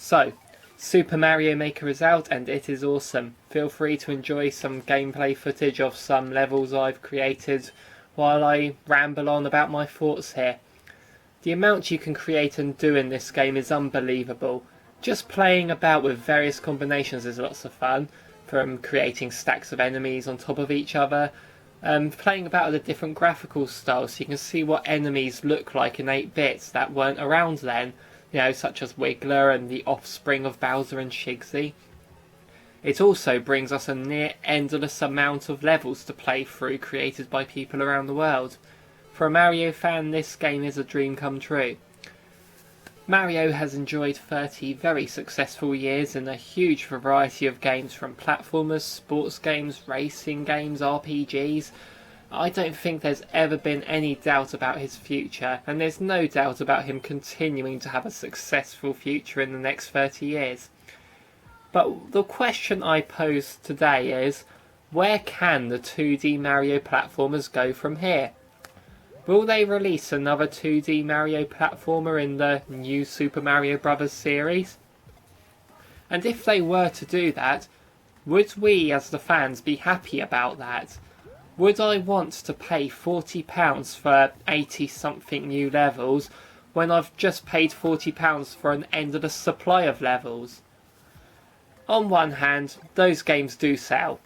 So, Super Mario Maker is out and it is awesome. Feel free to enjoy some gameplay footage of some levels I've created while I ramble on about my thoughts here. The amount you can create and do in this game is unbelievable. Just playing about with various combinations is lots of fun, from creating stacks of enemies on top of each other, playing about with the different graphical styles so you can see what enemies look like in 8 bits that weren't around then, such as Wiggler and the offspring of Bowser and Shigsy. It also brings us a near endless amount of levels to play through created by people around the world. For a Mario fan, this game is a dream come true. Mario has enjoyed 30 very successful years in a huge variety of games, from platformers, sports games, racing games, RPGs. I don't think there's ever been any doubt about his future, and there's no doubt about him continuing to have a successful future in the next 30 years. But the question I pose today is, where can the 2D Mario platformers go from here? Will they release another 2D Mario platformer in the new Super Mario Bros. Series? And if they were to do that, would we as the fans be happy about that? Would I want to pay £40 for 80 something new levels when I've just paid £40 for an endless supply of levels? On one hand, those games do sell,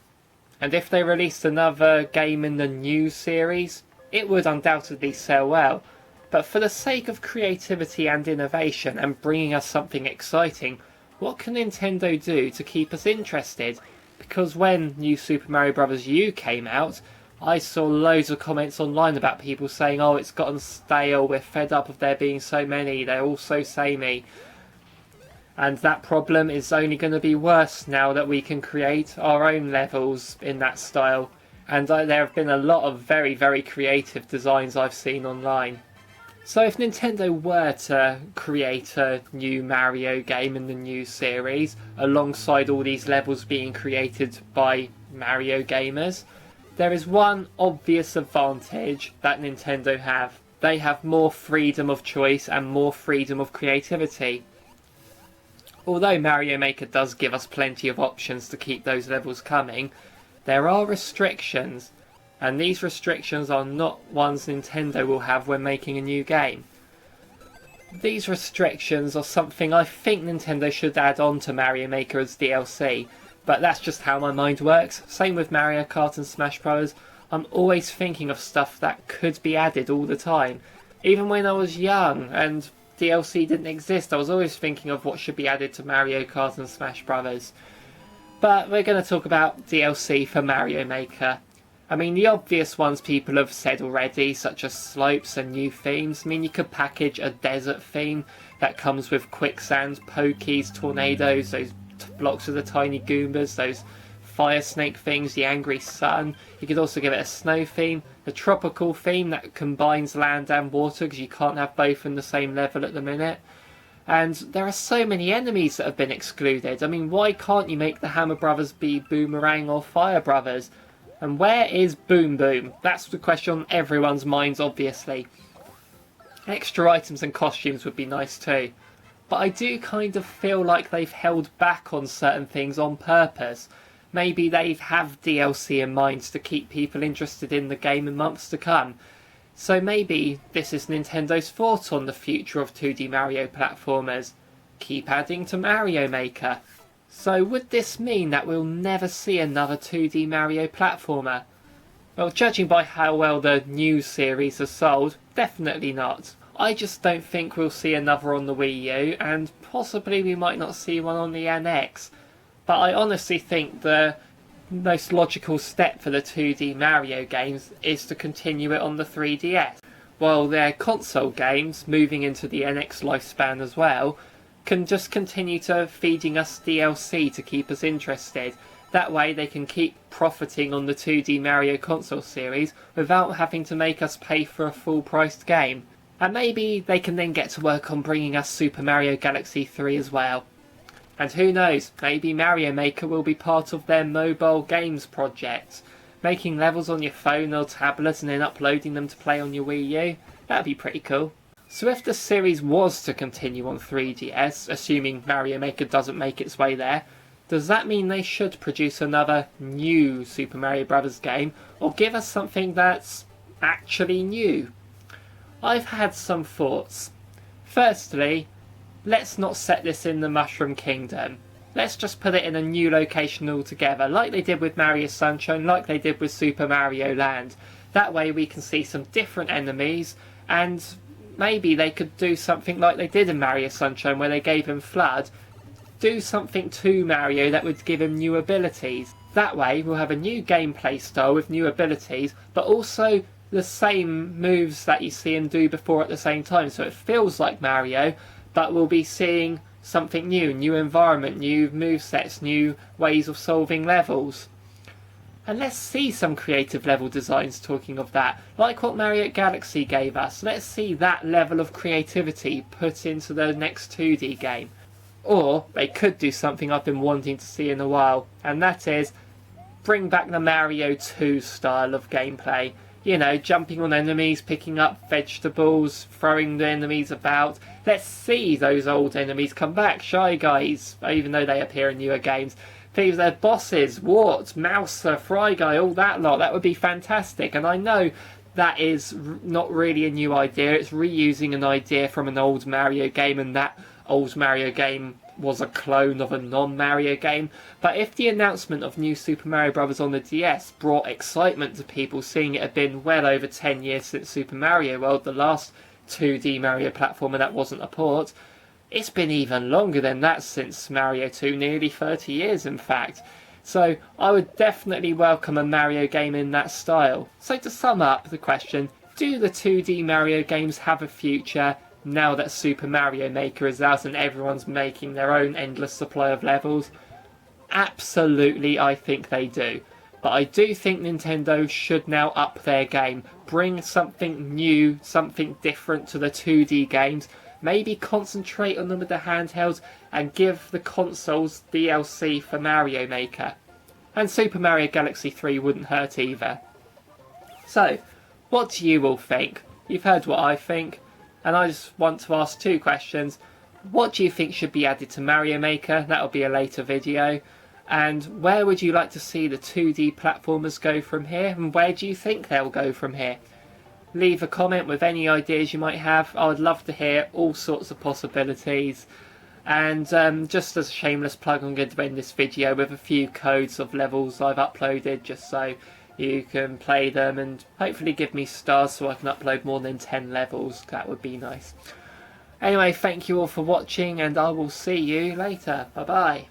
and if they released another game in the new series, it would undoubtedly sell well. But for the sake of creativity and innovation and bringing us something exciting, what can Nintendo do to keep us interested? Because when New Super Mario Bros. U came out, I saw loads of comments online about people saying, oh, it's gotten stale, we're fed up of there being so many, they're all so samey. And that problem is only going to be worse now that we can create our own levels in that style. And there have been a lot of very, very creative designs I've seen online. So if Nintendo were to create a new Mario game in the new series, alongside all these levels being created by Mario gamers, there is one obvious advantage that Nintendo have. They have more freedom of choice and more freedom of creativity. Although Mario Maker does give us plenty of options to keep those levels coming, there are restrictions, and these restrictions are not ones Nintendo will have when making a new game. These restrictions are something I think Nintendo should add on to Mario Maker as DLC, but that's just how my mind works. Same with Mario Kart and Smash Bros. I'm always thinking of stuff that could be added all the time. Even when I was young and DLC didn't exist, I was always thinking of what should be added to Mario Kart and Smash Bros. But we're going to talk about DLC for Mario Maker. I mean, the obvious ones people have said already, such as slopes and new themes. I mean, you could package a desert theme that comes with quicksand, pokies, tornadoes, those blocks with the tiny Goombas, those fire snake things, the angry sun. You could also give it a snow theme, a tropical theme that combines land and water because you can't have both in the same level at the minute. And there are so many enemies that have been excluded. I mean, why can't you make the Hammer Brothers be Boomerang or Fire Brothers? And where is Boom Boom? That's the question on everyone's minds, obviously. Extra items and costumes would be nice too. But I do kind of feel like they've held back on certain things on purpose. Maybe they have DLC in mind to keep people interested in the game in months to come. So maybe this is Nintendo's thought on the future of 2D Mario platformers. Keep adding to Mario Maker. So would this mean that we'll never see another 2D Mario platformer? Well, judging by how well the new series has sold, definitely not. I just don't think we'll see another on the Wii U, and possibly we might not see one on the NX. But I honestly think the most logical step for the 2D Mario games is to continue it on the 3DS. While their console games, moving into the NX lifespan as well, can just continue to feeding us DLC to keep us interested. That way they can keep profiting on the 2D Mario console series without having to make us pay for a full-priced game. And maybe they can then get to work on bringing us Super Mario Galaxy 3 as well. And who knows, maybe Mario Maker will be part of their mobile games project. Making levels on your phone or tablet and then uploading them to play on your Wii U. That'd be pretty cool. So if the series was to continue on 3DS, assuming Mario Maker doesn't make its way there, does that mean they should produce another new Super Mario Bros. Game, or give us something that's actually new? I've had some thoughts. Firstly, let's not set this in the Mushroom Kingdom. Let's just put it in a new location altogether, like they did with Mario Sunshine, like they did with Super Mario Land. That way we can see some different enemies, and maybe they could do something like they did in Mario Sunshine, where they gave him Flood. Do something to Mario that would give him new abilities. That way we'll have a new gameplay style with new abilities, but also the same moves that you see him do before at the same time. So it feels like Mario, but we'll be seeing something new, new environment, new movesets, new ways of solving levels. And let's see some creative level designs, talking of that. Like what Mario Galaxy gave us. Let's see that level of creativity put into the next 2D game. Or they could do something I've been wanting to see in a while, and that is bring back the Mario 2 style of gameplay. You know, jumping on enemies, picking up vegetables, throwing the enemies about. Let's see those old enemies come back. Shy Guys, even though they appear in newer games. Thieves, their bosses, Wart, Mouser, Fry Guy, all that lot. That would be fantastic. And I know that is not really a new idea. It's reusing an idea from an old Mario game, and that old Mario game was a clone of a non-Mario game. But if the announcement of new Super Mario Bros. On the DS brought excitement to people, seeing it had been well over 10 years since Super Mario World, the last 2D Mario platformer that wasn't a port, it's been even longer than that since Mario 2, nearly 30 years in fact. So I would definitely welcome a Mario game in that style. So to sum up the question, do the 2D Mario games have a future now that Super Mario Maker is out and everyone's making their own endless supply of levels? Absolutely, I think they do. But I do think Nintendo should now up their game. Bring something new, something different to the 2D games. Maybe concentrate on them with the handhelds and give the consoles DLC for Mario Maker. And Super Mario Galaxy 3 wouldn't hurt either. So, what do you all think? You've heard what I think. And I just want to ask two questions. What do you think should be added to Mario Maker? That'll be a later video. And where would you like to see the 2D platformers go from here? And where do you think they'll go from here? Leave a comment with any ideas you might have. I would love to hear all sorts of possibilities. And just as a shameless plug, I'm going to end this video with a few codes of levels I've uploaded, just so you can play them and hopefully give me stars so I can upload more than 10 levels. That would be nice. Anyway, thank you all for watching, and I will see you later. Bye bye.